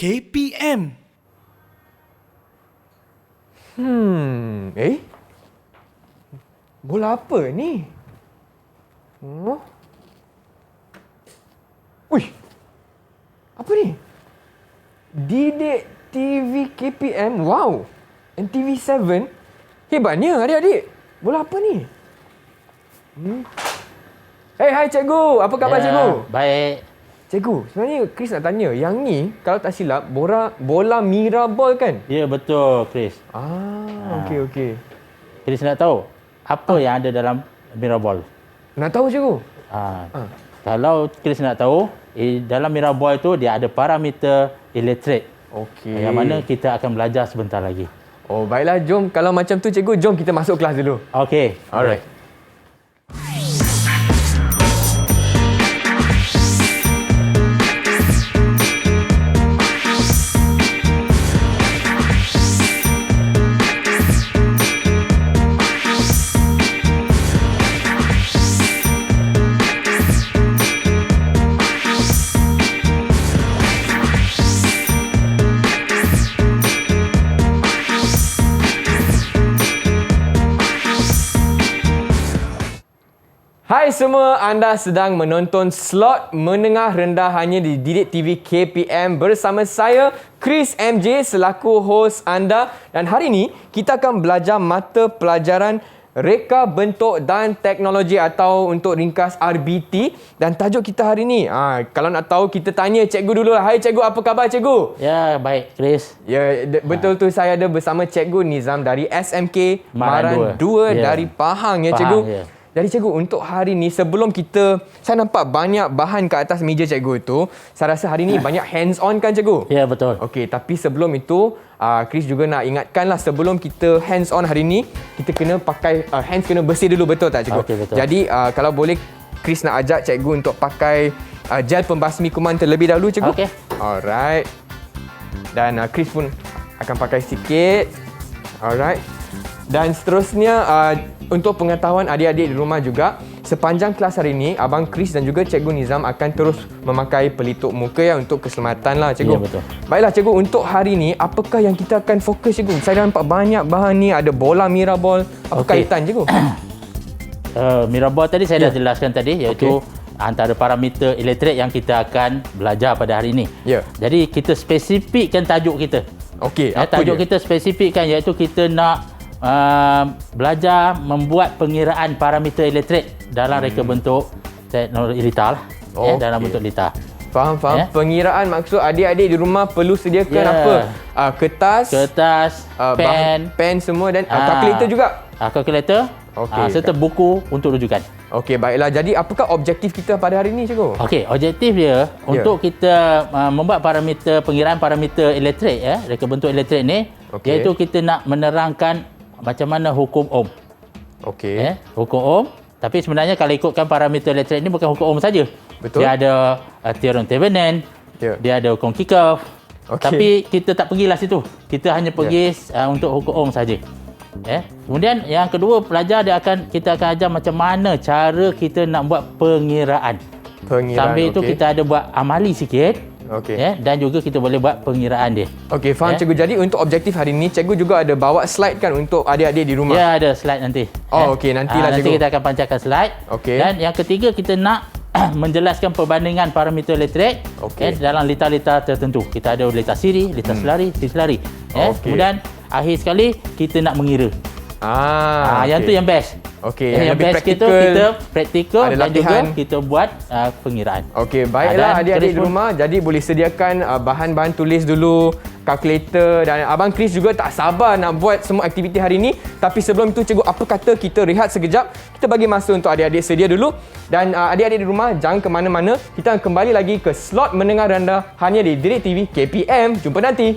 KPM. Bola apa ni? Wih, apa ni? Didik TV KPM, wow. NTV7, hebatnya adik-adik. Bola apa ni? Hai cikgu, apa khabar cikgu? Baik. Cikgu, sebenarnya Chris nak tanya, yang ni kalau tak silap bola Miraball kan? Ya, betul, Chris. Okey. Chris nak tahu apa yang ada dalam Miraball? Nak tahu cikgu? Kalau Chris nak tahu, dalam Miraball itu dia ada parameter elektrik. Okey. Yang mana kita akan belajar sebentar lagi. Oh, baiklah, jom. Kalau macam tu cikgu, jom kita masuk kelas dulu. Okey. Alright. Hai semua, anda sedang menonton slot menengah rendah hanya di Didik TV KPM bersama saya, Chris MJ selaku host anda. Dan hari ini kita akan belajar mata pelajaran Reka Bentuk dan Teknologi atau untuk ringkas RBT. Dan tajuk kita hari ini, kalau nak tahu kita tanya cikgu dulu lah. Hai cikgu, apa khabar cikgu? Ya, baik Chris. Ya, betul tu, saya ada bersama cikgu Nizam dari SMK Maran 2 dari Pahang ya cikgu. Ya. Jadi cikgu, untuk hari ni sebelum saya nampak banyak bahan kat atas meja cikgu tu. Saya rasa hari ni banyak hands on kan cikgu? Ya, betul. Okey, tapi sebelum itu Chris juga nak ingatkanlah, sebelum kita hands on hari ni, kita kena pakai hands kena bersih dulu, betul tak cikgu? Okey, betul. Jadi kalau boleh Chris nak ajak cikgu untuk pakai gel pembasmi kuman terlebih dahulu cikgu. Okey. Alright. Dan Chris pun akan pakai sikit. Alright. Dan seterusnya untuk pengetahuan adik-adik di rumah juga, sepanjang kelas hari ini Abang Chris dan juga Cikgu Nizam akan terus memakai pelitup muka ya, untuk keselamatan lah cikgu. Ya, betul. Baiklah cikgu, untuk hari ini apakah yang kita akan fokus cikgu? Saya nampak banyak bahan ni, ada bola Miraball. Apa kaitan cikgu? Miraball tadi saya dah jelaskan tadi, iaitu antara parameter elektrik yang kita akan belajar pada hari ini. Ya. Jadi kita spesifikkan tajuk kita. Okey, apa tajuk dia? kita spesifikkan, iaitu kita nak belajar membuat pengiraan parameter elektrik dalam reka bentuk teknologi litar lah. Dalam bentuk litar. Faham. Pengiraan maksud adik-adik di rumah perlu sediakan apa? Kertas, pen semua, dan kalkulator juga. Kalkulator, serta buku untuk rujukan. Okey, baiklah. Jadi apakah objektif kita pada hari ini cikgu? Okey, objektif dia untuk kita membuat pengiraan parameter elektrik reka bentuk elektrik ni, iaitu kita nak menerangkan macam mana hukum Ohm. Okey. Hukum Ohm. Tapi sebenarnya kalau ikutkan parameter elektrik ni bukan hukum Ohm saja. Betul. Dia ada teorem Thevenin, dia ada hukum Kirchhoff. Tapi kita tak pergilah situ. Kita hanya pergi untuk hukum Ohm saja. Kemudian yang kedua, kita akan ajar macam mana cara kita nak buat pengiraan. Sambil itu kita ada buat amali sikit. Dan juga kita boleh buat pengiraan dia. Okey, faham cikgu. Jadi untuk objektif hari ini, cikgu juga ada bawa slide kan untuk adik-adik di rumah? Ya, ada slide nanti. Okey, nantilah cikgu. Nanti kita akan pancarkan slide. Dan yang ketiga, kita nak menjelaskan perbandingan parameter elektrik dalam litar-litar tertentu. Kita ada litar siri, litar selari. Kemudian akhir sekali kita nak mengira. Yang tu yang best. Yang best kita praktikal dan juga kita buat pengiraan. Okey, baiklah adik-adik di rumah. Jadi boleh sediakan bahan-bahan tulis dulu, kalkulator, dan Abang Chris juga tak sabar nak buat semua aktiviti hari ini. Tapi sebelum itu cikgu, apa kata kita rehat sekejap? Kita bagi masa untuk adik-adik sedia dulu. Dan adik-adik di rumah jangan ke mana-mana. Kita akan kembali lagi ke slot menengah rendah hanya di Didik TV KPM. Jumpa nanti.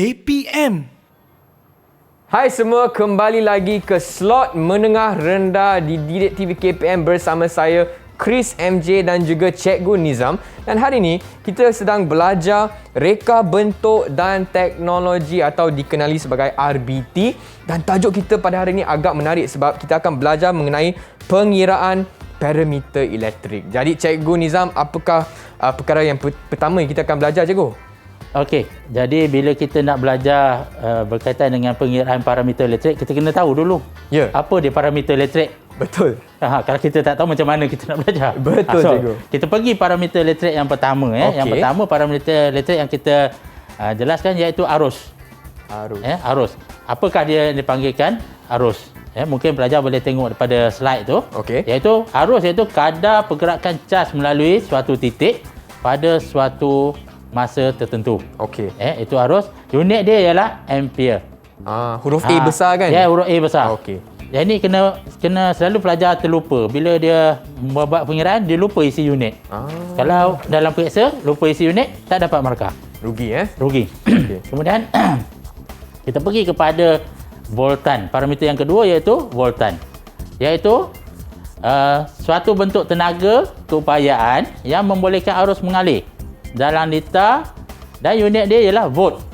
KPM. Hai semua, kembali lagi ke slot menengah rendah di Didik TV KPM bersama saya Chris MJ dan juga Cikgu Nizam. Dan hari ini kita sedang belajar reka bentuk dan teknologi atau dikenali sebagai RBT. Dan tajuk kita pada hari ini agak menarik sebab kita akan belajar mengenai pengiraan parameter elektrik. Jadi Cikgu Nizam, apakah perkara yang pertama yang kita akan belajar, Cikgu? Okey, jadi bila kita nak belajar berkaitan dengan pengiraan parameter elektrik, kita kena tahu dulu apa dia parameter elektrik. Betul. Kalau kita tak tahu macam mana kita nak belajar. Betul, Cikgu. Kita pergi parameter elektrik yang pertama. Yang pertama parameter elektrik yang kita jelaskan iaitu arus. Arus. Apakah dia dipanggilkan arus? Mungkin pelajar boleh tengok daripada slide tu. Iaitu arus iaitu kadar pergerakan caj melalui suatu titik pada suatu masa tertentu. Itu arus. Unit dia ialah ampere. Huruf A besar kan? Ya, huruf A besar. Yang ni kena selalu pelajar terlupa. Bila dia membuat pengiraan, dia lupa isi unit. Kalau dalam periksa lupa isi unit, tak dapat markah. Rugi. Rugi. Kemudian kita pergi kepada voltan. Parameter yang kedua iaitu voltan. Iaitu suatu bentuk tenaga keupayaan yang membolehkan arus mengalir dalam liter dan unit dia ialah volt.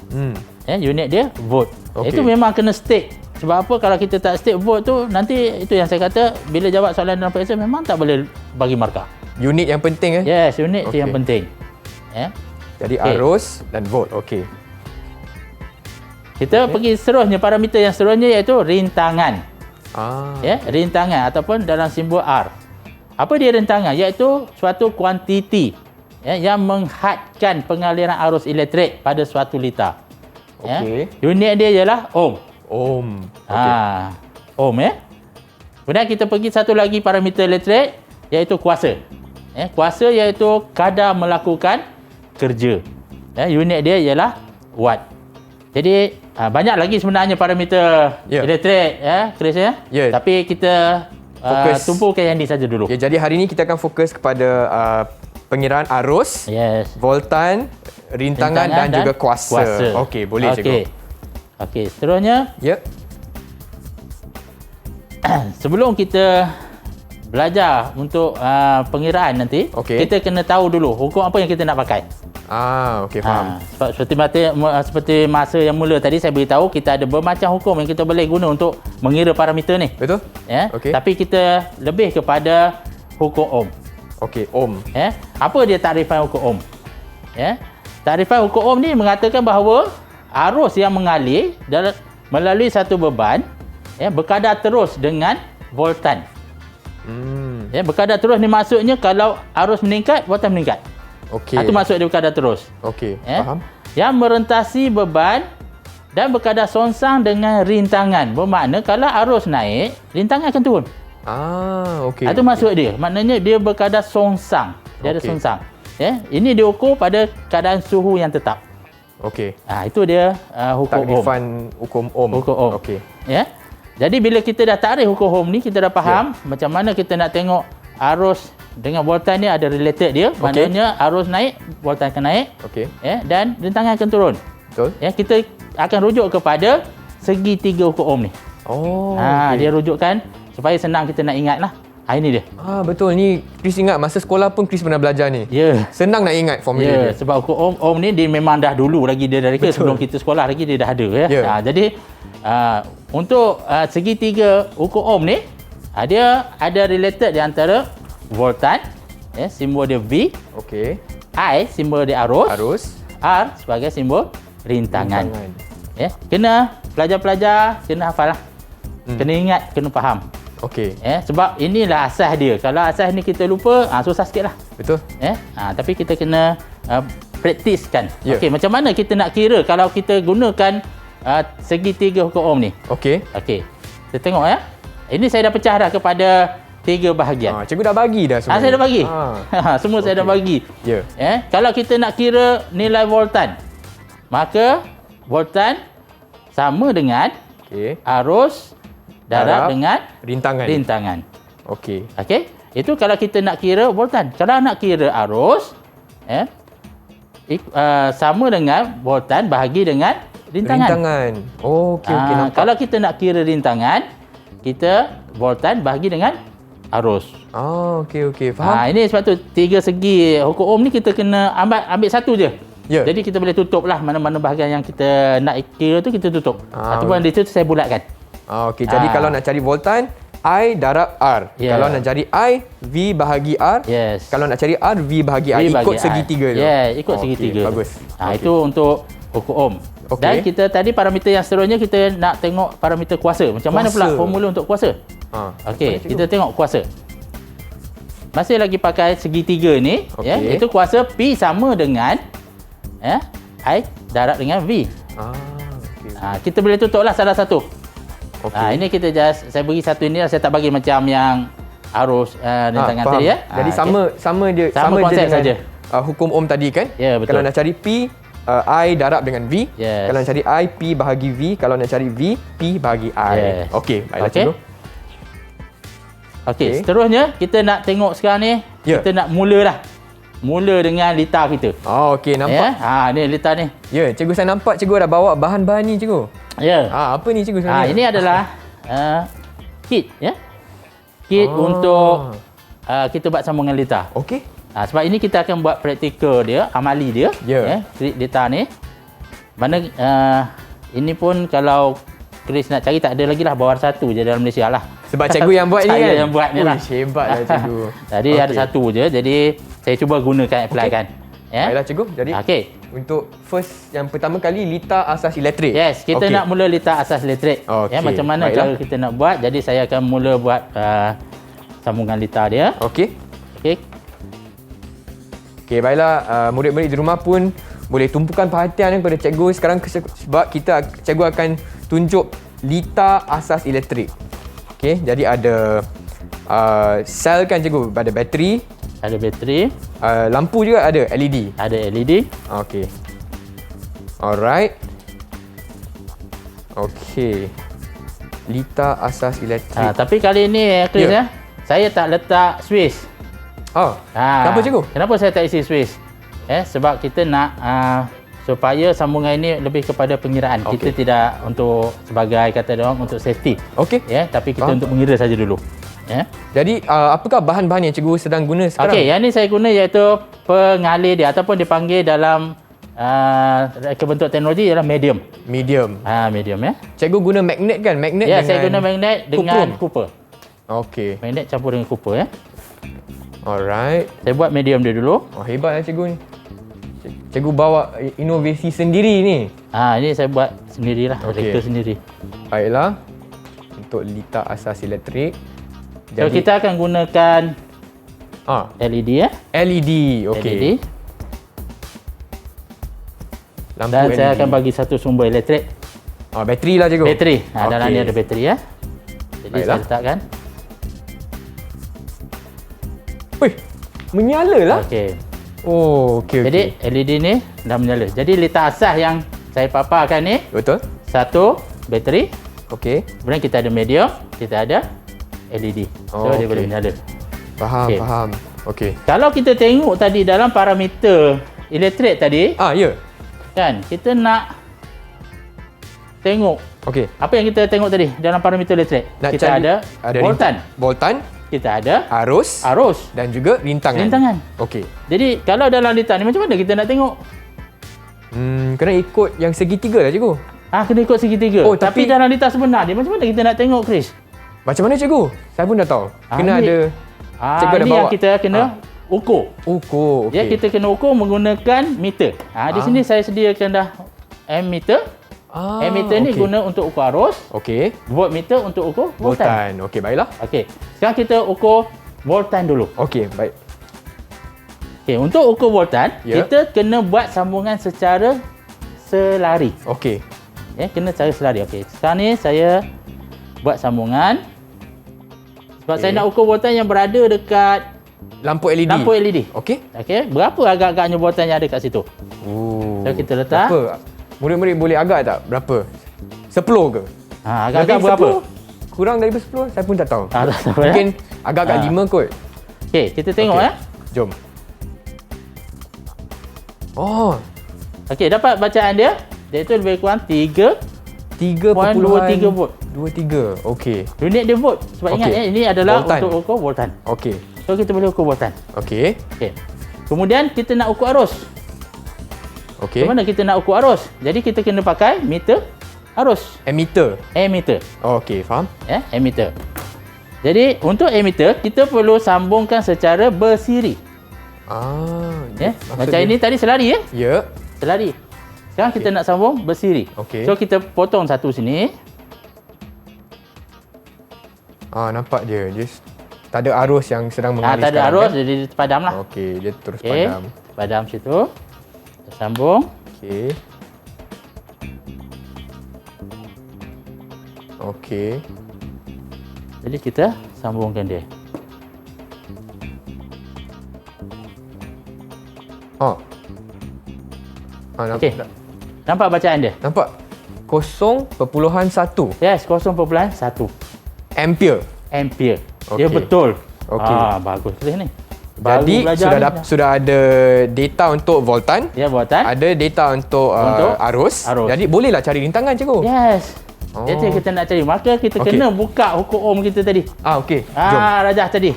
Unit dia volt. Itu memang kena stick. Sebab apa? Kalau kita tak stick volt tu, nanti itu yang saya kata, bila jawab soalan dalam periksa memang tak boleh bagi markah. Unit yang penting Yes, unit tu yang penting. Jadi arus dan volt. Kita pergi seterusnya, parameter yang seterusnya iaitu rintangan. Rintangan ataupun dalam simbol R. Apa dia rintangan? Iaitu suatu kuantiti yang menghadkan pengaliran arus elektrik pada suatu liter. Unit dia ialah ohm. Ohm. Kemudian kita pergi satu lagi parameter elektrik iaitu kuasa. Kuasa iaitu kadar melakukan kerja. Unit dia ialah watt. Jadi banyak lagi sebenarnya parameter elektrik, Chris, tapi kita tumpukan yang ni saja dulu. Jadi hari ini kita akan fokus kepada pengiraan arus, voltan, rintangan dan juga kuasa. Okey, boleh Cikgu. Okey, seterusnya. Sebelum kita belajar untuk pengiraan nanti, kita kena tahu dulu hukum apa yang kita nak pakai. Faham. Seperti masa yang mula tadi saya beritahu, kita ada bermacam hukum yang kita boleh guna untuk mengira parameter ni. Betul? Tapi kita lebih kepada hukum ohm. Ohm. Apa dia takrifan hukum ohm? Takrifan hukum ohm ni mengatakan bahawa arus yang mengalir melalui satu beban berkadar terus dengan voltan. Berkadar terus ni maksudnya kalau arus meningkat, voltan meningkat. Itu maksud dia berkadar terus. Faham. Yang merentasi beban dan berkadar songsang dengan rintangan. Bermakna kalau arus naik, rintangan akan turun. Itu maksud dia. Maknanya dia berkadar songsang. Dia ada songsang. Ini diukur pada keadaan suhu yang tetap. Itu dia hukum ohm. Takrifan hukum ohm. Jadi bila kita dah takrif hukum ohm ni, kita dah faham macam mana kita nak tengok arus dengan voltan ni ada related dia. Maknanya arus naik, voltan akan naik. Dan rintangan akan turun. Betul. Kita akan rujuk kepada segitiga hukum ohm ni. Dia rujukkan supaya senang kita nak ingat lah. Ini dia. Betul. Ni Chris ingat masa sekolah pun Chris pernah belajar ni. Senang nak ingat formula dia. Sebab hukum ohm ni dia memang dah dulu lagi dia dari sebelum kita sekolah lagi dia dah ada. Jadi untuk segitiga hukum ohm ni, dia ada related di antara voltan, simbol dia V. I, simbol dia arus. R sebagai simbol rintangan. Kena pelajar-pelajar kena hafal lah. Kena ingat, kena faham. Sebab inilah asas dia. Kalau asas ni kita lupa, susah sikit lah. Betul. Tapi kita kena praktiskan. Macam mana kita nak kira kalau kita gunakan segitiga hukum ohm ni? Kita tengok Ini saya dah pecah dah kepada 3 bahagian. Cikgu dah bagi dah semua. Saya dah bagi. Semua saya dah bagi. Kalau kita nak kira nilai voltan, maka voltan sama dengan arus darab dengan rintangan. Itu kalau kita nak kira voltan. Kalau nak kira arus, sama dengan voltan bahagi dengan Rintangan. Okey, nampak. Kalau kita nak kira rintangan, kita voltan bahagi dengan arus. Okey, faham. Ini sebab tu tiga segi hukum Ohm ni kita kena ambil satu je. Ya. Jadi kita boleh tutup lah mana-mana bahagian yang kita nak kira tu kita tutup. Ataupun di situ saya bulatkan. Okey, jadi kalau nak cari voltan, I darab R. Ya. Kalau nak cari I, V bahagi R. Yes. Kalau nak cari R, V bahagi R. Ikut segitiga tu. Ya, ikut segitiga. Bagus. Itu untuk hukum Ohm. Okey. Dan kita tadi parameter yang seterusnya kita nak tengok parameter kuasa. Macam mana pula formula untuk kuasa? Okey, kita tengok kuasa. Masih lagi pakai segitiga ni, itu kuasa P sama dengan I darab dengan V. Kita boleh tutuplah salah satu. Ini kita saya bagi satu ini, saya tak bagi macam yang arus rintangan tadi ya. Jadi sama je konsep dengan saja. Hukum Ohm tadi kan? Ya, betul. Kalau nak cari P, I darab dengan V. Yes. Kalau nak cari I, P bahagi V. Kalau nak cari V, P bahagi I. Yes. Okey, baiklah cikgu. Okey, seterusnya kita nak tengok sekarang ni, kita nak mula dengan litar kita. Okey, nampak. Ni litar ni. Ya, cikgu saya nampak cikgu ada bawa bahan-bahan ni cikgu. Ya. Apa ni cikgu sebenarnya? Ini adalah kit ya. Kit untuk kita buat sambungan litar. Okey. Sebab ini kita akan buat praktikal dia, amali dia. Kit litar ni. Mana ini pun kalau Chris nak cari tak ada lagi lah, bawah satu je dalam Malaysia lah. Sebab cikgu yang buat ni kan? Saya yang buat ni lah. Hebatlah cikgu. Jadi ada satu je, jadi saya cuba gunakan, apply kan. Baiklah cikgu, jadi untuk yang pertama kali litar asas elektrik. Yes, kita nak mula litar asas elektrik. Macam mana cara kita nak buat, jadi saya akan mula buat sambungan litar dia. Okey, baiklah, murid-murid di rumah pun boleh tumpukan perhatian kepada cikgu sekarang sebab cikgu akan tunjuk litar asas elektrik. Okey, jadi ada sel kan cikgu, ada bateri. Ada bateri. Lampu juga ada, LED. Ada LED. Okey. Alright. Okey. Litar asas elektrik. Tapi kali ni Chris saya tak letak switch. Kenapa cikgu? Kenapa saya tak isi switch? Sebab kita nak supaya sambungan ini lebih kepada pengiraan. Kita tidak untuk sebagai kata dia orang untuk safety. Tapi kita untuk mengira saja dulu. Jadi apakah bahan-bahan yang cikgu sedang guna sekarang? Yang ni saya guna iaitu pengalir dia ataupun dipanggil dalam kebentuk teknologi ialah medium. Medium ya. Cikgu guna magnet kan? Magnet dengan saya guna magnet dengan copper. Okey. Magnet campur dengan copper ya. Alright. Saya buat medium dia dulu. Hebatlah cikgu ni. Cikgu bawa inovasi sendiri ni. Ini saya buat sendirilah, rektor sendiri. Baiklah. Untuk litar asas elektrik. So kita akan gunakan LED ya. LED, okey. LED. Lampu Dan LED. saya akan bagi satu sumber elektrik. Bateri lah cikgu. Bateri. Dalam ni ada bateri ya. Jadi saya letakkan. Wih, menyala lah. Okey. Okey. Jadi LED ni dah menyala. Jadi litar asas yang saya paparkan ni. Betul. Satu bateri. Okey. Kemudian kita ada medium, kita ada LED. So dia boleh menyala. Faham. Okey. Kalau kita tengok tadi dalam parameter elektrik tadi, ya. Kan, kita nak tengok. Okey. Apa yang kita tengok tadi dalam parameter elektrik? Kita ada voltan. Kita ada arus dan juga rintangan. Okey. Jadi kalau dalam litar ni macam mana kita nak tengok? Kena ikut yang segitiga lah cikgu. Kena ikut segitiga. Tapi dalam litar sebenar dia macam mana kita nak tengok, Chris? Macam mana cikgu? Saya pun dah tahu. Kena ada cikgu ada ini bawa. yang kita kena ukur. Okey. Ya, kita kena ukur menggunakan meter. Di sini saya sediakan dah ammeter. Ammeter ni guna untuk ukur arus. Okey. Voltmeter untuk ukur voltan. Okey, baiklah. Okey. Sekarang kita ukur voltan dulu. Okey, baik. Okey, untuk ukur voltan, kita kena buat sambungan secara selari. Okey. Kena cara selari. Okey. Sekarang ni saya buat sambungan. Sebab saya nak ukur voltan yang berada dekat lampu LED. Okey. Okey. Berapa agak-agaknya voltan yang ada kat situ? So kita letak. Berapa? Murid-murid boleh agak tak? Berapa? 10 ke? Agak-agak berapa? 10? Kurang daripada 10? Saya pun tak tahu. Tak tahu. Mungkin agak-agak 5 kot. Okey, kita tengok Jom. Okey, dapat bacaan dia? iaitu lebih kurang 3.23 volt. 23. Okey. Unit dia volt. Sebab ingat ini adalah voltan. untuk ukur voltan. Okey. So kita boleh ukur voltan. Okey. Okey. Kemudian kita nak ukur arus. Okey. Macam mana kita nak ukur arus? Jadi kita kena pakai meter arus. Ammeter. Ammeter. Okey, faham? Ammeter. Jadi untuk ammeter kita perlu sambungkan secara bersiri. Macam ini tadi selari ya? Ya. Selari. Sekarang kita nak sambung bersiri. Okey. So kita potong satu sini. Nampak dia. Dia tak ada arus yang sedang mengalir. Tak ada arus, jadi padam lah. Okey, dia terus padam. Padam situ. Kita sambung. Okey. Okey. Jadi kita sambungkan dia. Okey. Nampak bacaan dia? Nampak. 0.1 Yes, 0.1 ampere. ampere. Okey. Dia betul. Okey. Bagus ni. Jadi sudah ada data untuk voltan. Ya, voltan. Ada data untuk arus. Jadi bolehlah cari rintangan, cikgu. Yes. Jadi kita nak cari. Maka kita kena buka ukur ohm kita tadi. Okey. Jom. Rajah tadi.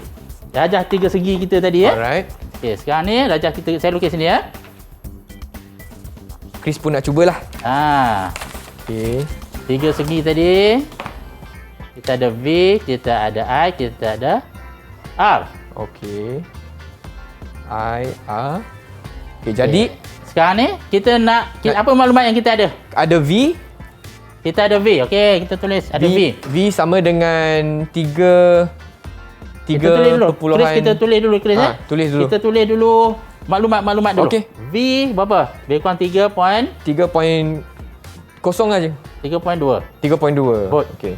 Rajah 3 segi kita tadi ya. Alright. Okey, sekarang ni rajah kita saya lukis sini ya. Chris pun nak cubalah. Okey. 3 segi tadi. Kita ada V, kita ada I, kita ada R. Okey. I, R. Okey, jadi sekarang ni kita nak apa maklumat yang kita ada? Ada V. Kita ada V. Okey, kita tulis ada V. V sama dengan 3 kita tulis dulu. Chris, kita tulis dulu Chris tulis dulu. Kita tulis dulu maklumat dulu. Okey. V berapa? V kurang 3.0 aja. 3.2 volt. Okey.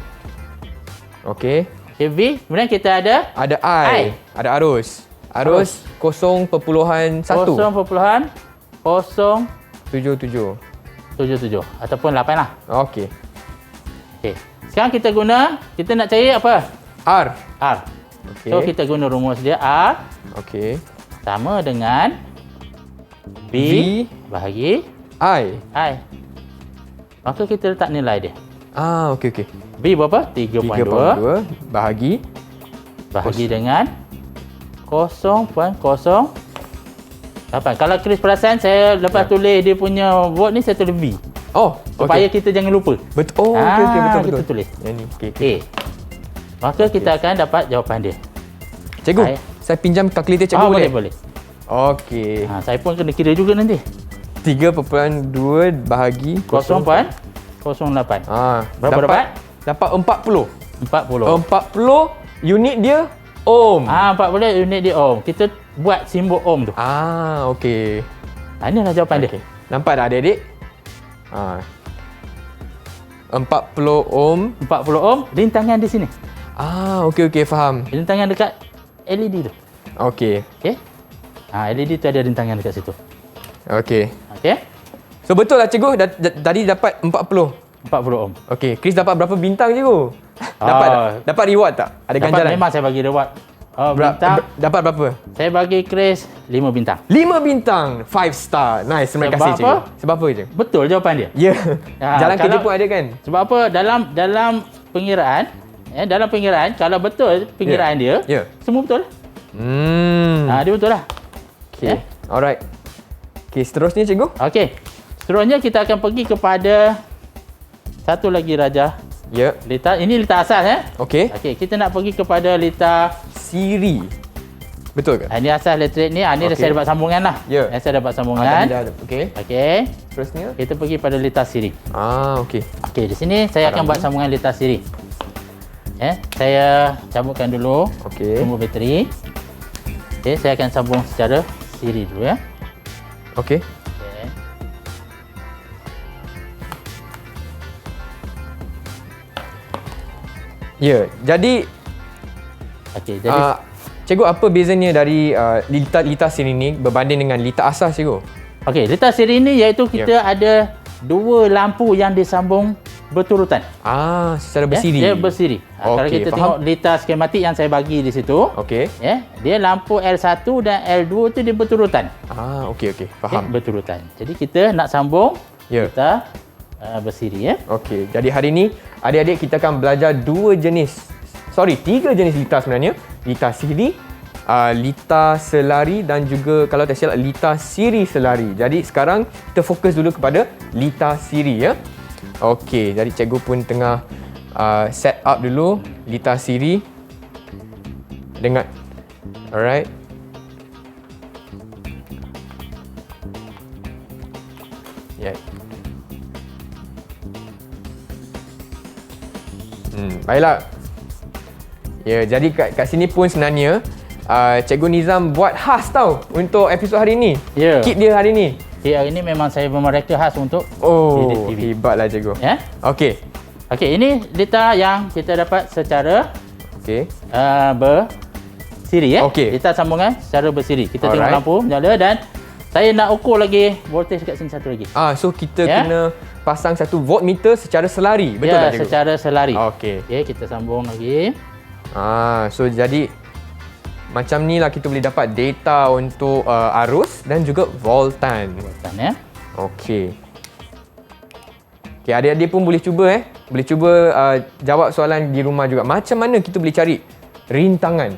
Okey. Okay, V. Kemudian kita ada I. Ada arus. Arus 0.1. 0.077 ataupun 8 lah. Okey. Okey. Sekarang kita nak cari apa? R. Okay. So kita guna rumus dia R. Okey. Sama dengan V bahagi I. Maka kita letak nilai dia. Okey. V berapa? 3.2 bahagi dengan 0.08. Kalau Chris perasan, saya lepas tulis dia punya volt ni, saya tulis V. Supaya kita jangan lupa. Betul. Okey, betul. Kita tulis. Yang ni. Okey. Maka kita akan dapat jawapan dia. Cikgu, saya pinjam kalkulator cikgu boleh. Okey. Saya pun kena kira juga nanti. 3.2 bahagi 0.08. Berapa dapat? Dapat 40. 40 unit dia ohm. 40 unit dia ohm. Kita buat simbol ohm tu. Okey. Inilah jawapan dia. Nampak tak adik-adik? 40 ohm. 40 ohm, rintangan di sini. Okey, faham. Rintangan dekat LED tu. Okey. LED tu ada rintangan dekat situ. Okey. So betul lah cikgu, tadi dapat 40 ohm. Okey, Chris dapat berapa bintang cikgu? Dapat reward tak? Ada ganjaran? Memang saya bagi reward. Bintang. Dapat berapa? Saya bagi Chris 5 bintang. 5 bintang, 5 star. Nice, terima kasih cikgu. Sebab apa je? Betul jawapan dia. Ya. Jalan kerja pun ada kan? Sebab apa? Dalam pengiraan, kalau betul pengiraan dia, semua betul. Dia betul lah. Okey. Alright. Okey, seterusnya cikgu? Okey. Seterusnya kita akan pergi kepada satu lagi rajah. Litar. Ini litar asas Okey. Kita nak pergi kepada litar siri. Betul ke? Ini asas elektrik ni. Ini saya dapat sambungan lah. Saya dapat sambungan. Okey. Seterusnya kita pergi pada litar siri. Okey. Okey, di sini saya akan buat sambungan litar siri. Saya cabutkan dulu sumber bateri. Okey, saya akan sambung secara siri dulu ya. Okey. Jadi cikgu, apa bezanya dari litar siri ni berbanding dengan litar asas cikgu? Okey, litar siri ni iaitu kita ada dua lampu yang disambung berturutan. Secara bersiri. Dia bersiri. Kalau kita tengok litar skematik yang saya bagi di situ, dia lampu L1 dan L2 tu dia berturutan. Okey, faham. Berturutan. Jadi kita nak sambung litar bersiri ya. Okey, jadi hari ni adik-adik kita akan belajar tiga jenis litar sebenarnya. Litar siri, litar selari dan juga kalau tak silap litar siri selari. Jadi sekarang kita fokus dulu kepada litar siri ya. Okey, jadi cikgu pun tengah set up dulu litar siri dengan alright. Yeah. Baiklah. Ya, jadi kat sini pun sebenarnya Cikgu Nizam buat khas tau untuk episod hari ni. Ya. Kit dia hari ni. Hari ini memang saya memereka khas untuk Oh, TV. hebatlah cikgu. Ya. Okey. Okey, ini litar yang kita dapat secara Okey. bersiri ya. Okey. Litar sambungan secara bersiri. Kita tengok Alright. lampu menyala dan saya nak ukur lagi voltage kat sini satu lagi. So kita Ya. kena pasang satu voltmeter secara selari. Betul tak cikgu? Secara selari. Okey. Okey, kita sambung lagi. So jadi macam ni lah kita boleh dapat data untuk arus dan juga voltan. Voltan ya. Okey. Okey, adik-adik pun boleh cuba Boleh cuba jawab soalan di rumah juga. Macam mana kita boleh cari rintangan?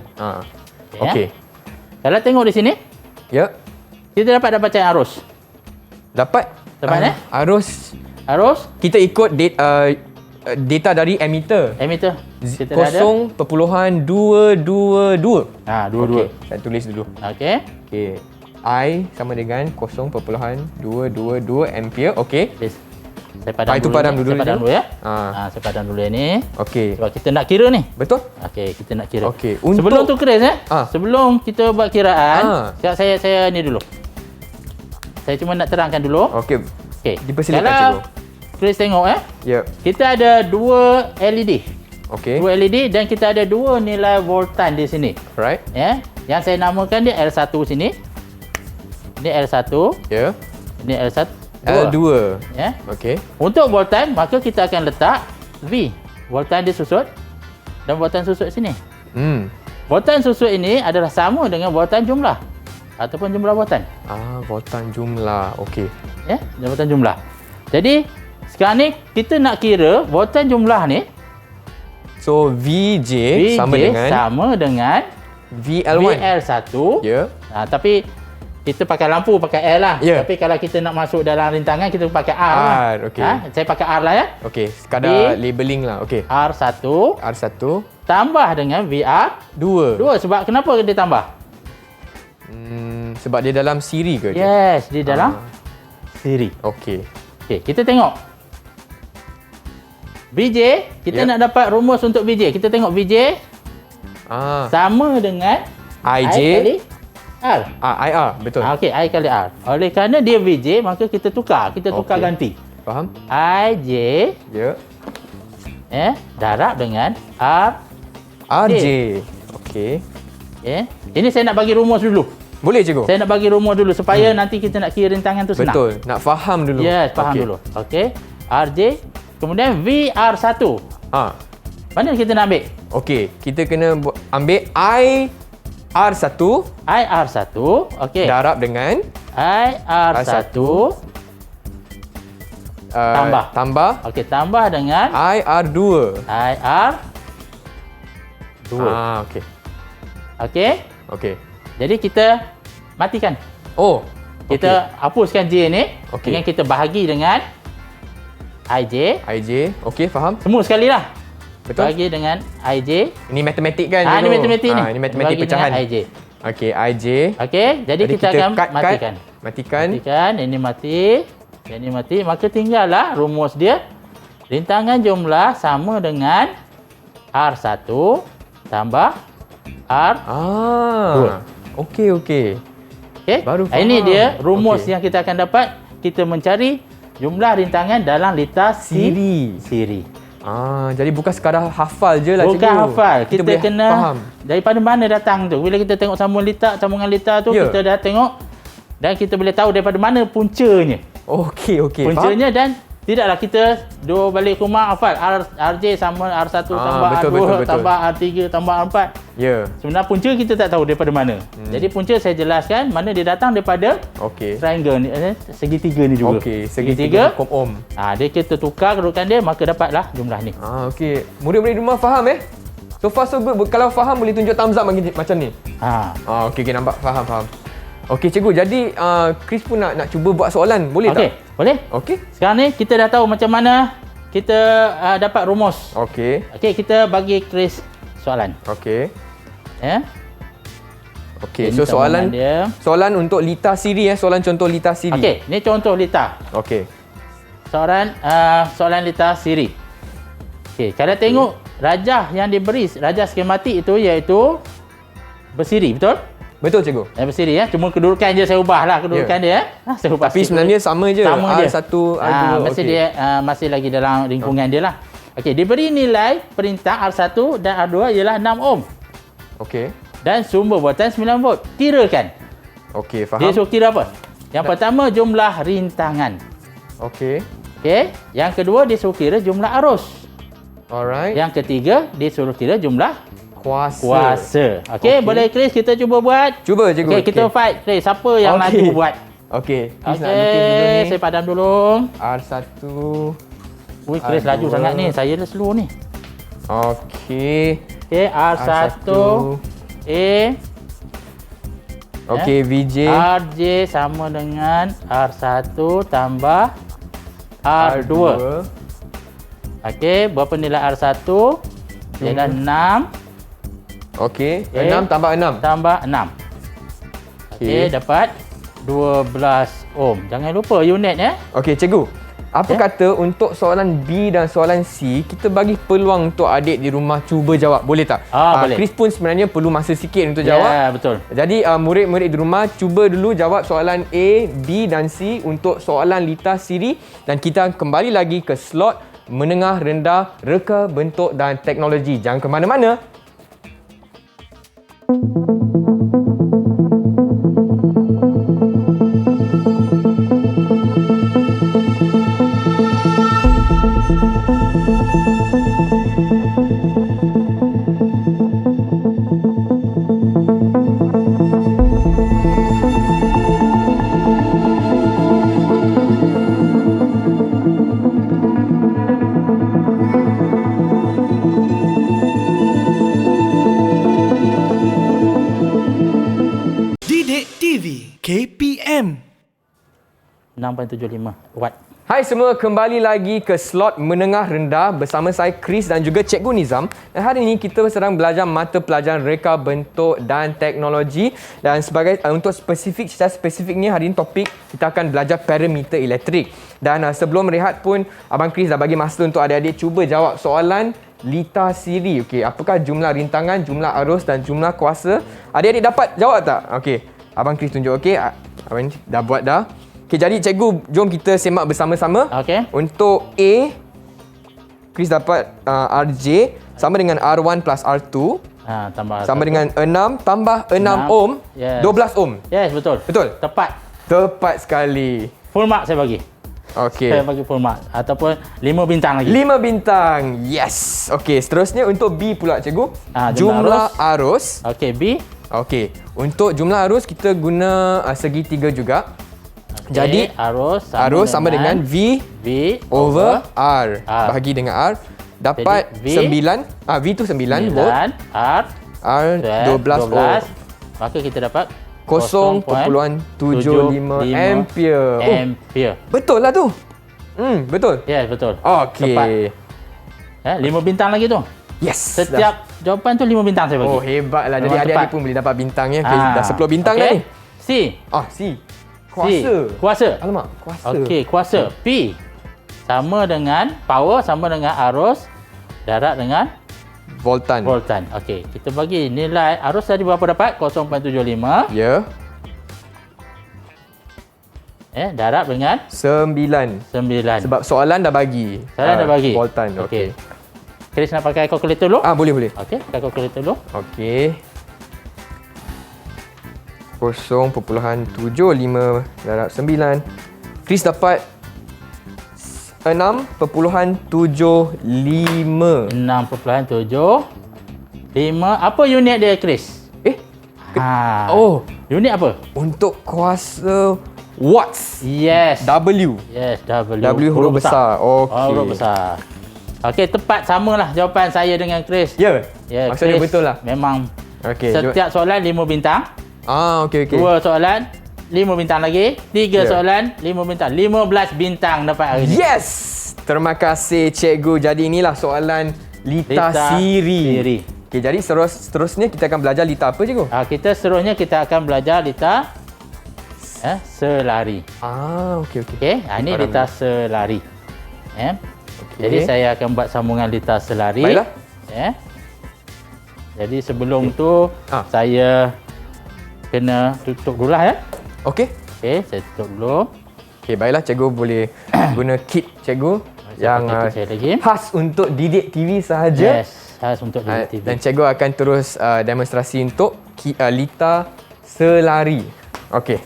Okey. Kalau tengok di sini, Ya. kita dapat dapatkan arus. Dapat? Dapat, Arus Arus kita ikut data dari ammeter. emitter. Kita dah ada. 0.222. Dua-dua. Okey, saya tulis dulu. Okey. Okey. I sama dengan 0.222 ampere. Okey. Saya padam Itu dulu. padam ni. dulu Saya padam ni. dulu ya. Ah. Saya padam dulu yang ni. Okey. Sebab kita nak kira ni. Betul? Okey, kita nak kira. Okey, untuk- Sebelum tu Chris Ah. sebelum kita buat kiraan, Ah. saya ni dulu. Saya cuma nak terangkan dulu. Okey. Okey. Dipersilakan, Kalau Chris tengok Ya. kita ada dua LED. Okey. Dua LED dan kita ada dua nilai voltan di sini. Alright. Ya. Yang saya namakan dia L1 sini. Ini L1, Ya. ini L1. L2. Ya. Okey. Untuk voltan, maka kita akan letak V. Voltan dia susut dan voltan susut sini. Voltan susut ini adalah sama dengan voltan jumlah ataupun jumlah voltan. Voltan jumlah. Okey. Ya, voltan jumlah. Jadi, sekarang ni kita nak kira voltan jumlah ni So VJ sama dengan VL1. VL1. Ya. Tapi kita pakai lampu pakai L lah. Ya. Tapi kalau kita nak masuk dalam rintangan kita pakai R lah. R, okey. Saya pakai R lah ya. Okey, sekadar labeling lah. Okey. R1 R1 tambah dengan VR2. 2. Sebab kenapa dia tambah? Sebab dia dalam siri ke? Yes, di dalam siri. Okey. Okey, kita tengok. VJ, kita Ya. nak dapat rumus untuk VJ. Kita tengok VJ sama dengan IJ. I kali R. IR, betul. Okey, I kali R. Oleh kerana dia VJ, maka kita tukar. Kita tukar Okey. ganti. Faham? IJ Ya. darab dengan R. RJ. Okey. Ini saya nak bagi rumus dulu. Boleh cikgu? Saya nak bagi rumus dulu supaya nanti kita nak kira rintangan tu senang. Betul. Nak faham dulu. Yes, faham Okey. dulu. Okey. RJ, kemudian VR1. Mana kita nak ambil? Okey, kita kena ambil IR1 IR1, okey. darab dengan IR1 tambah. tambah Okey, tambah dengan IR2. IR2. Okey. Okey. Okey. Jadi kita matikan. Oh, Kita hapuskan J ni Okey. dengan kita bahagi dengan IJ. IJ. Okey, faham? Semua sekali lah. Betul? Bagi dengan IJ. Ini matematik kan? Ini cikgu? matematik ni. Ini matematik Bagi pecahan. dengan IJ. Okey, IJ. Okey, jadi kita akan matikan. Matikan. Matikan, ini mati. Ini mati. Maka tinggallah rumus dia. Rintangan jumlah sama dengan R1 tambah R. Okey, okey. Okey. Baru faham. Ini dia rumus Okey. yang kita akan dapat. Kita mencari jumlah rintangan dalam litar siri. Jadi bukan sekadar hafal je lah Bukan cikgu. hafal. Kita boleh kena faham. daripada mana datang tu. Bila kita tengok sambungan litar tu, Ya. kita dah tengok dan kita boleh tahu daripada mana puncanya. Okey, okey. Puncanya dan Tidaklah kita dua balik rumah hafal RJ sama R1 tambah betul, R2 betul. tambah R3 tambah R4. Ya. Sebenarnya punca kita tak tahu daripada mana. Jadi punca saya jelaskan mana dia datang daripada Okey. triangle ni, segitiga ni juga. Okey, segitiga hukum Ohm. Dia kita tukar kedudukan dia, maka dapatlah jumlah ni. Okey. Murid-murid di rumah faham So far so good. Kalau faham boleh tunjuk thumbs up macam ni. Okey, nampak faham. Okey cikgu, jadi Chris pun nak cuba buat soalan. Boleh tak? Boleh. Okey. Sekarang ni kita dah tahu macam mana kita dapat rumus. Okey. Okey, kita bagi Chris soalan. Okey. Ya. Okey, so soalan untuk lita siri soalan contoh lita siri. Okey, ni contoh lita. Okey. Soalan lita siri. Okey, kalau tengok rajah yang diberi, rajah skematik itu iaitu bersiri, betul? Betul cikgu. Bersiri Cuma kedudukan je saya ubahlah kedudukan dia saya ubah. Tapi sebenarnya sama je. R1, R2. Masih dia masih lagi dalam lingkungan dia lah. Okey, diberi nilai perintah R1 dan R2 ialah 6 ohm. Okey. Dan sumber voltan 9 volt. Kirakan. Okey, faham. Dia suruh kira apa? Yang pertama jumlah rintangan. Okey. Okey, yang kedua dia suruh kira jumlah arus. Alright. Yang ketiga dia suruh kira jumlah kuasa. Okey, boleh Chris kita cuba buat? Cuba cikgu. Okey, kita fight Chris. Siapa yang laju buat? Okey. Chris nak bikin dulu ni. Saya padam dulu. R1. Ui, Chris laju sangat ni. Saya dah slow ni. Okey. Okey, R1 A. Okey, VJ. RJ sama dengan R1 tambah R2. Okey, berapa nilai R1? Ialah 6. Okey, 6 tambah 6. Tambah 6. Okey, dapat 12 ohm. Jangan lupa unit Okey, cikgu. Apa kata untuk soalan B dan soalan C, kita bagi peluang untuk adik di rumah cuba jawab. Boleh tak? Boleh. Chris pun sebenarnya perlu masa sikit untuk jawab. Ya, betul. Jadi murid-murid di rumah cuba dulu jawab soalan A, B dan C untuk soalan lita siri dan kita kembali lagi ke slot menengah rendah reka bentuk dan teknologi. Jangan ke mana-mana. KPM 6.75 watt. Hai semua, kembali lagi ke slot menengah rendah bersama saya Chris dan juga Cikgu Nizam. Dan hari ini kita sedang belajar mata pelajaran reka bentuk dan teknologi. Dan sebagai untuk secara spesifiknya hari ini topik kita akan belajar parameter elektrik. Dan sebelum rehat pun Abang Chris dah bagi masa untuk adik-adik cuba jawab soalan lita siri. Okey, apakah jumlah rintangan, jumlah arus dan jumlah kuasa? Adik-adik dapat jawab tak? Okey, Abang Chris tunjuk. Okey, Abang dah buat dah. Okey, jadi cikgu, jom kita semak bersama-sama. Okey. Untuk A, Chris dapat RJ sama dengan R1 plus R2. Sama dengan 6 tambah 6 ohm, yes. 12 ohm. Yes, betul. Betul? Tepat. Tepat sekali. Full mark saya bagi. Okey. Saya bagi full mark. Ataupun 5 bintang lagi. 5 bintang. Yes. Okey, seterusnya untuk B pula cikgu. Jumlah arus. Okey, B. Okey, untuk jumlah arus kita guna segitiga juga. Jadi arus sama dengan V over R. Bahagi dengan R. Dapat jadi, 9. V tu 9 volt. R 12 volt. Maka kita dapat 0.75 ampere. Betul lah tu. Betul. Ya, betul. Okey. 5 bintang lagi tu. Yes. Setiap jawapan tu 5 bintang saya bagi. Oh, hebatlah. Jadi adik-adik pun boleh dapat bintang ya. Okay, dah 10 bintang dah ni. C. C. Kuasa. Alamak, kuasa. Okey, kuasa. P. Sama dengan power, sama dengan arus. Darab dengan voltan. Okey, kita bagi nilai arus tadi berapa dapat? 0.75. Ya. Darab dengan 9. Sebab soalan dah bagi. Voltan. Okey. Chris nak pakai kalkulator dulu? Boleh. Okey, pakai kalkulator dulu. Okey. 0.75 darab 9. Chris dapat 6.75. 6.75. Apa unit dia, Chris? Unit apa? Untuk kuasa watts. Yes. W. Yes, W. W huruf besar. Okey. Huruf besar. Okey, tepat samalah jawapan saya dengan Chris. Ya. Ya, Maksudnya Chris betul lah. Memang Okey. setiap soalan 5 bintang. Okey. 2 soalan 5 bintang lagi. 3 Ya. soalan 5 bintang. 15 bintang dapat hari ni. Yes. Terima kasih cikgu. Jadi inilah soalan Lita Siri. Okey, jadi seterusnya kita akan belajar lita apa cikgu? Seterusnya kita akan belajar lita selari. Okey. Okey, ini lita selari. Jadi saya akan buat sambungan lita selari. Baiklah. Jadi sebelum tu saya kena tutup dulu lah Okey. Okey, saya tutup dulu. Okey, baiklah cikgu boleh guna kit cikgu yang pakai kit saya lagi. khas untuk Didik TV sahaja. Yes, khas untuk Didik TV. Dan cikgu akan terus demonstrasi untuk lita selari. Okey.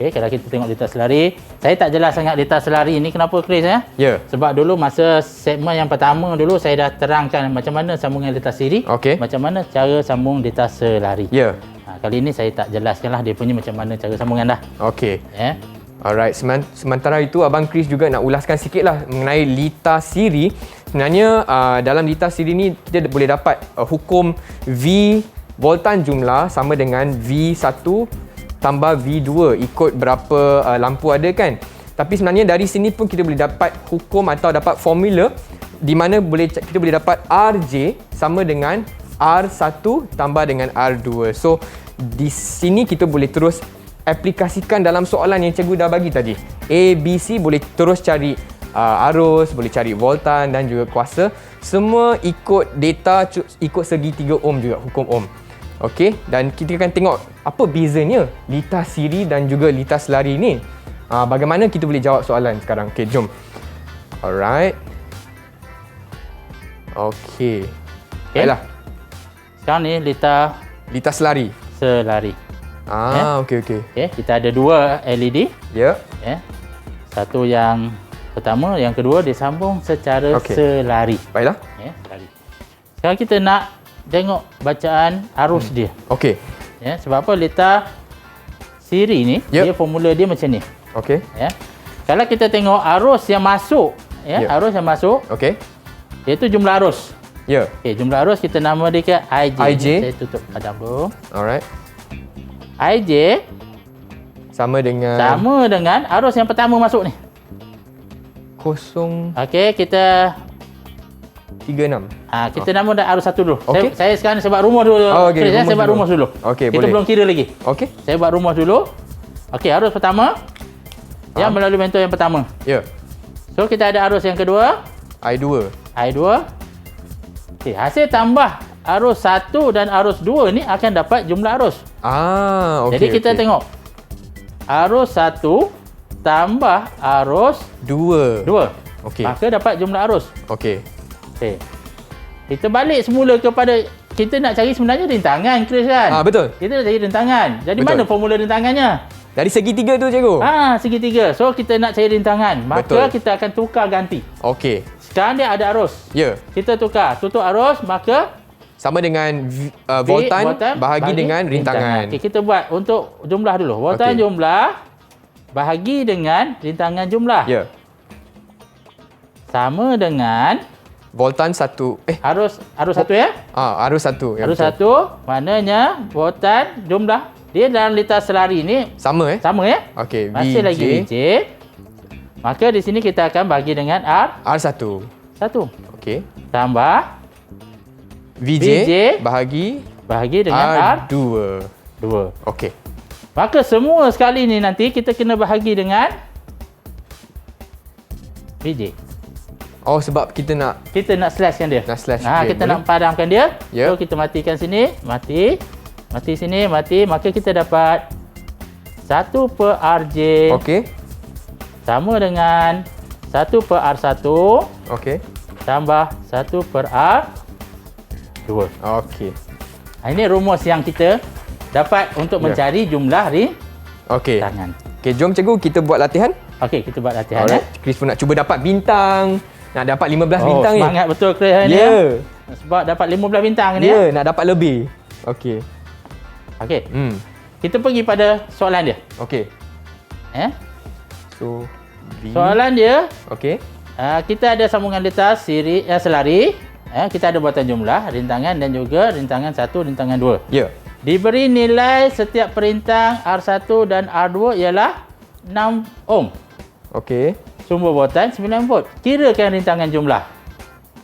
Okey, kalau kita tengok lita selari, saya tak jelas sangat lita selari ni kenapa, Chris Ya. Sebab dulu masa segmen yang pertama dulu saya dah terangkan macam mana sambungan lita siri, Okey. macam mana cara sambung lita selari. Ya. Kali ini saya tak jelaskanlah dia punya macam mana cara sambungan dah. Okey. Alright, sementara itu Abang Chris juga nak ulaskan sikit lah mengenai lita siri. Sebenarnya dalam lita siri ni kita boleh dapat hukum V voltan jumlah sama dengan V1 tambah V2 ikut berapa lampu ada kan. Tapi sebenarnya dari sini pun kita boleh dapat hukum atau dapat formula di mana kita boleh dapat RJ sama dengan R1 tambah dengan R2. So di sini kita boleh terus aplikasikan dalam soalan yang cikgu dah bagi tadi. A, B, C boleh terus cari arus, boleh cari voltan dan juga kuasa. Semua ikut data, ikut segi 3 ohm juga, hukum ohm. Okey, dan kita akan tengok apa bezanya lita siri dan juga lita selari ni. Bagaimana kita boleh jawab soalan sekarang. Okey, jom. Alright. Okey. Baiklah. Sekarang ni lita selari. Okey. Okey, kita ada 2 LED. Ya. Satu yang pertama, yang kedua disambung secara selari. Baiklah. Selari. Sekarang kita nak tengok bacaan arus dia. Okey. Sebab apa lita siri ni, dia formula dia macam ni. Okey. Kalau kita tengok arus yang masuk, arus yang masuk, Okey. iaitu jumlah arus. Ya. Okey, jumlah arus kita nama dia ke IJ. IJ. Saya tutup padam dulu. Alright. IJ sama dengan arus yang pertama masuk ni. 036. Okey, kita kita nama dah arus 1 dulu. Okey. Saya sekarang sebab rumus dulu. Okey, Saya buat rumus dulu. Okey, kita boleh. belum kira lagi. Okey. Saya buat rumus dulu. Okey, arus pertama yang melalui mentor yang pertama. Ya. So kita ada arus yang kedua, I2. Okey, hasil tambah arus 1 dan arus 2 ni akan dapat jumlah arus. Okey. Jadi kita tengok arus 1 tambah arus 2. 2. Okey. Maka dapat jumlah arus. Okey. Okey. Kita balik semula kepada kita nak cari sebenarnya rintangan, Chris kan? Betul. Kita nak cari rintangan. Jadi Betul. mana formula rintangannya? Dari segitiga tu cikgu. Segitiga. So kita nak cari rintangan. Maka Betul. kita akan tukar ganti. Okey. Sekarang dia ada arus. Ya. Kita tukar. Tutup arus maka Sama dengan voltan bahagi dengan rintangan. Okey, kita buat untuk jumlah dulu. Voltan jumlah bahagi dengan rintangan jumlah. Ya. Sama dengan Voltan 1. arus 1 ya? Arus 1. Ya, Arus betul. 1 maknanya voltan jumlah dia dalam lita selari ni Sama sama ya? Okey, Masih lagi VJ. Maka di sini kita akan bagi dengan R1. 1. Okey. Tambah VJ bahagi dengan R2. 2. Okey. Maka semua sekali ni nanti kita kena bahagi dengan VJ. Sebab kita nak slashkan dia. Nak slash kita boleh? nak padamkan dia. Ya. So kita matikan sini, mati sini, mati. Maka kita dapat 1 per RJ okey. sama dengan 1 per R1 Okey. tambah 1 per R2. Okey. Ini rumus yang kita dapat untuk mencari jumlah Okey. rintangan. Okey, jom cikgu kita buat latihan. Okey, kita buat latihan. Alright. Chris pun nak cuba dapat bintang. Nak dapat 15 bintang ni. Semangat betul Chris hari ni. Sebab dapat 15 bintang ni. Nak dapat lebih. Okey. Okey. Kita pergi pada soalan dia. Okey. So, soalan dia, okey. Kita ada sambungan data siri selari. Kita ada buatan jumlah, rintangan dan juga rintangan 1, rintangan 2. Ya. Diberi nilai setiap perintang R1 dan R2 ialah 6 ohm. Okey. Sumber buatan 9 volt. Kirakan rintangan jumlah.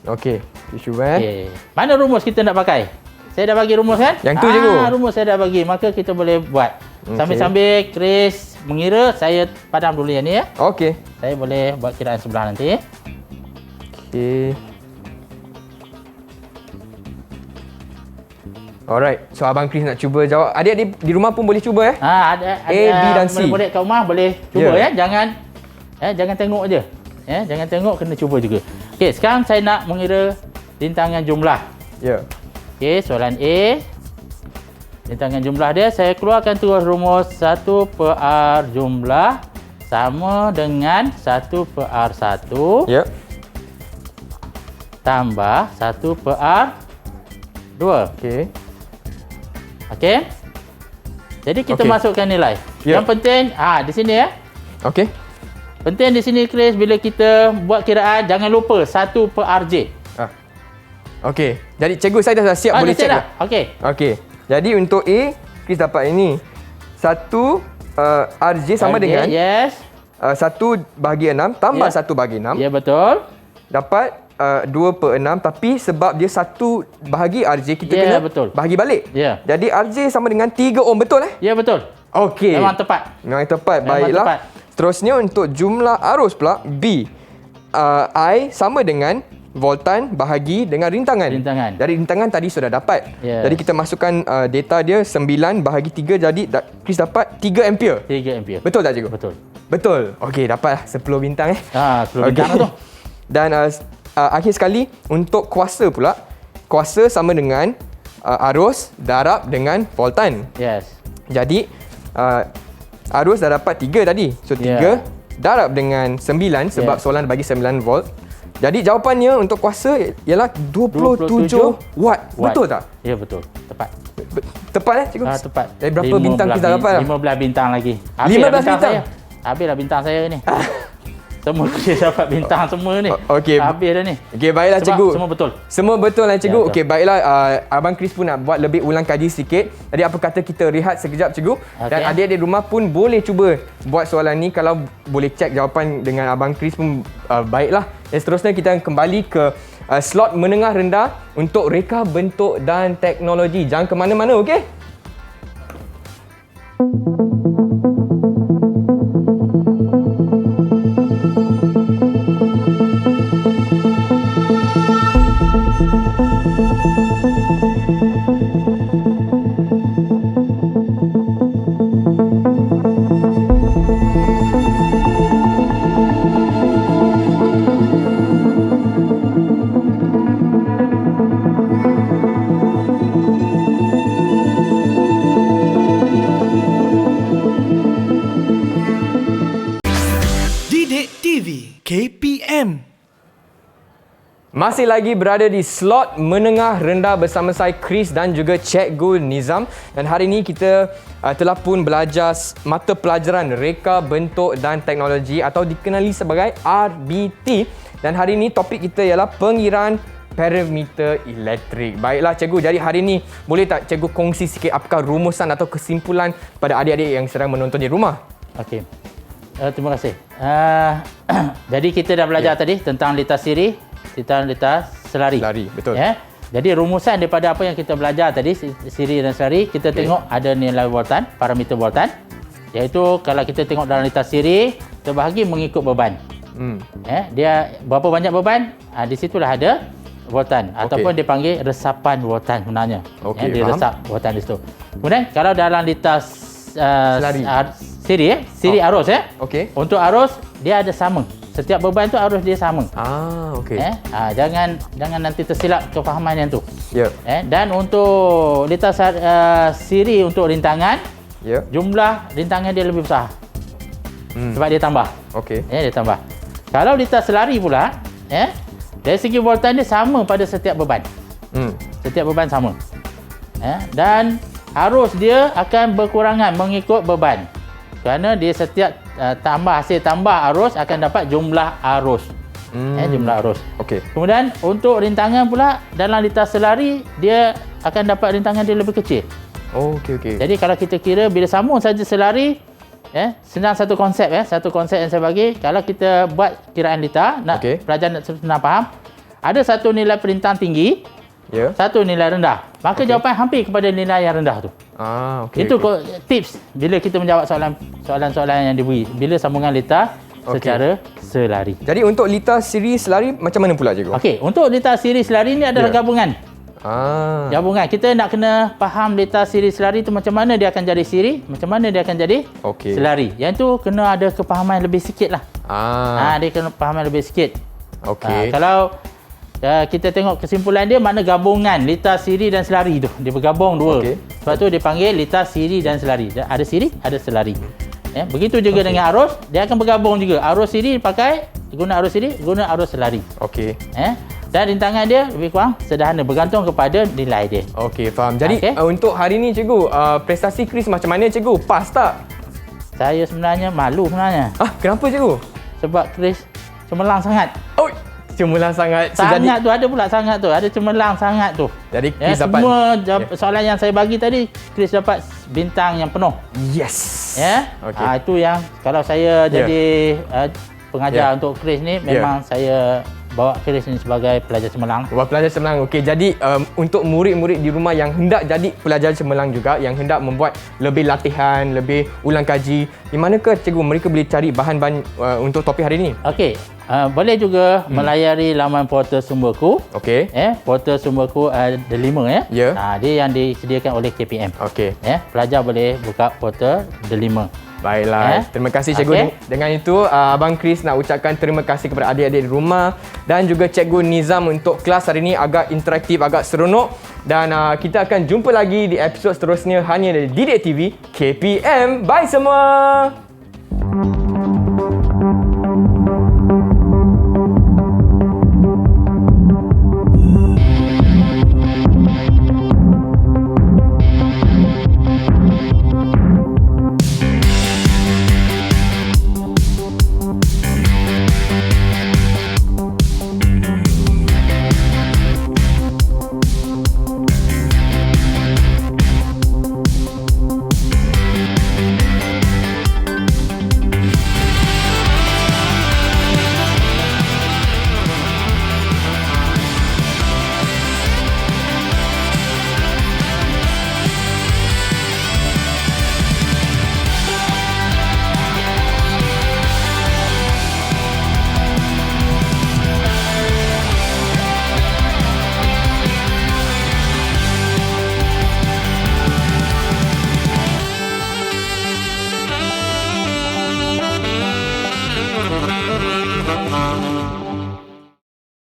Okey. Cuba Okey. Mana rumus kita nak pakai? Saya dah bagi rumus kan? Yang tu cikgu. Rumus saya dah bagi. Maka kita boleh buat. Sambil-sambil Chris mengira, saya padam dulu yang ni ya. Okey. Saya boleh buat kiraan sebelah nanti. Okey. Alright. So Abang Chris nak cuba jawab. Adik-adik di rumah pun boleh cuba Ada A, B dan C. Murid kat rumah boleh cuba Jangan tengok je. Jangan tengok, kena cuba juga. Okey, sekarang saya nak mengira rintangan jumlah. Ya. Okey, soalan A. Rintangan jumlah dia, saya keluarkan terus rumus 1 per R jumlah sama dengan 1 per R1 Ya. tambah 1 per R2. Okey. Okey? Jadi kita Okey. masukkan nilai. Ya. Yang penting, di sini ya. Okey. Penting di sini Chris, bila kita buat kiraan, jangan lupa 1 per RJ. Okey. Jadi cikgu saya dah siap boleh cek dah. Okey. Okey. Jadi untuk A, Chris dapat ini. 1 RJ sama RJ, dengan yes. 1 bahagi 6 tambah 1 bahagi 6. Ya, betul. Dapat 2 per 6. Tapi sebab dia 1 bahagi RJ, kita kena betul. bahagi balik. Ya. Jadi RJ sama dengan 3 ohm, betul Ya, betul. Okey. Memang tepat. Memang tepat. Memang Baiklah. tepat. Seterusnya untuk jumlah arus pula, B. I sama dengan voltan bahagi dengan rintangan. Dari rintangan tadi sudah dapat. Yes. Jadi kita masukkan data dia 9 bahagi 3, jadi Chris dapat 3 ampere. 3 ampere. Betul tak cikgu? Betul. Betul. Okey, dapatlah 10 bintang 10 bintang tu. Dan akhir sekali untuk kuasa pula. Kuasa sama dengan arus darab dengan voltan. Yes. Jadi arus dah dapat 3 tadi. So 3 darab dengan 9 sebab soalan bagi 9 volt. Jadi jawapannya untuk kuasa ialah 27 watt. Betul tak? Ya, betul. Tepat. Tepat cikgu? Tepat. Berapa bintang kita dapat? 15 bintang lagi. 15 bintang? Habislah bintang saya ni. Semua kita dapat bintang semua ni. Okey. Habis dah ni. Okey, baiklah sebab cikgu. semua betul. Semua betul lah cikgu. Ya, okey, baiklah. Abang Chris pun nak buat lebih ulang kaji sikit. Jadi apa kata kita rehat sekejap cikgu. Dan adik-adik rumah pun boleh cuba buat soalan ni. Kalau boleh cek jawapan dengan Abang Chris pun baiklah. Dan seterusnya kita akan kembali ke slot menengah rendah untuk reka bentuk dan teknologi. Jangan ke mana-mana, okey? KPM. Masih lagi berada di slot menengah rendah bersama saya Chris dan juga Cikgu Nizam. Dan hari ini kita telah pun belajar mata pelajaran reka bentuk dan teknologi atau dikenali sebagai RBT. Dan hari ini topik kita ialah pengiraan parameter elektrik. Baiklah cikgu, jadi hari ini boleh tak cikgu kongsi sikit apakah rumusan atau kesimpulan pada adik-adik yang sedang menonton di rumah? Okey. Terima kasih. Jadi kita dah belajar tadi tentang litas siri, tentang litas selari. Selari, betul. Jadi rumusan daripada apa yang kita belajar tadi, siri dan selari, kita tengok ada nilai voltan, parameter voltan. Iaitu kalau kita tengok dalam litas siri, terbahagi mengikut beban. Dia berapa banyak beban, di situlah ada voltan ataupun dipanggil resapan voltan sebenarnya. Dia resap voltan di situ. Kemudian kalau dalam litas siri arus untuk arus dia ada sama. Setiap beban tu arus dia sama. Jangan nanti tersilap kefahaman yang tu. Dan untuk litas siri untuk rintangan, jumlah rintangan dia lebih besar. Sebab dia tambah. Okey. Dia tambah. Kalau litar selari pula, dari segi voltan dia sama pada setiap beban. Setiap beban sama. Dan arus dia akan berkurangan mengikut beban. Kerana dia setiap hasil tambah arus akan dapat jumlah arus. Jumlah arus. Okey. Kemudian untuk rintangan pula dalam litar selari dia akan dapat rintangan dia lebih kecil. Okey. Jadi kalau kita kira bila sambung saja selari, senang satu konsep yang saya bagi. Kalau kita buat kiraan litar, pelajar nak senang faham, ada satu nilai perintang tinggi, satu nilai rendah. Maka jawapan hampir kepada nilai yang rendah tu. Itu tips bila kita menjawab soalan-soalan yang diberi bila sambungan litar secara selari. Jadi untuk litar siri selari macam mana pula cikgu? Okey, untuk litar siri selari ni adalah gabungan. Gabungan. Kita nak kena faham litar siri selari tu macam mana dia akan jadi siri, macam mana dia akan jadi selari. Yang tu kena ada kefahaman lebih sikit lah. Dia kena fahaman lebih sikit. Kalau kita tengok kesimpulan dia, mana gabungan litar siri dan selari tu. Dia bergabung dua. Sebab tu dia panggil litar siri dan selari. Ada siri, ada selari. Begitu juga dengan arus, dia akan bergabung juga. Arus siri pakai, guna arus siri, guna arus selari. Dan rintangan dia lebih kurang sederhana, bergantung kepada nilai dia. Faham. Jadi untuk hari ni cikgu, prestasi Chris macam mana cikgu? Pas tak? Saya sebenarnya malu sebenarnya. Kenapa cikgu? Sebab Chris cemerlang sangat. Cemerlang sangat. Sangat tu ada pula sangat tu. Ada cemerlang sangat tu. Jadi Chris dapat semua soalan yang saya bagi tadi, Chris dapat bintang yang penuh. Yes. Itu yang kalau saya jadi pengajar untuk Chris ni, memang saya bawa Chris ni sebagai pelajar cemerlang. Pelajar cemerlang. Jadi untuk murid-murid di rumah yang hendak jadi pelajar cemerlang juga, yang hendak membuat lebih latihan, lebih ulang kaji, di manakah cikgu mereka boleh cari bahan-bahan untuk topik hari ini? Boleh juga melayari laman portal sumberku. Portal sumberku ada 5 dia yang disediakan oleh KPM. Pelajar boleh buka portal The 5. Baiklah. Terima kasih cikgu. Dengan itu Abang Chris nak ucapkan terima kasih kepada adik-adik di rumah dan juga cikgu Nizam untuk kelas hari ini agak interaktif, agak seronok, dan kita akan jumpa lagi di episod seterusnya hanya dari Didik TV KPM. Bye semua.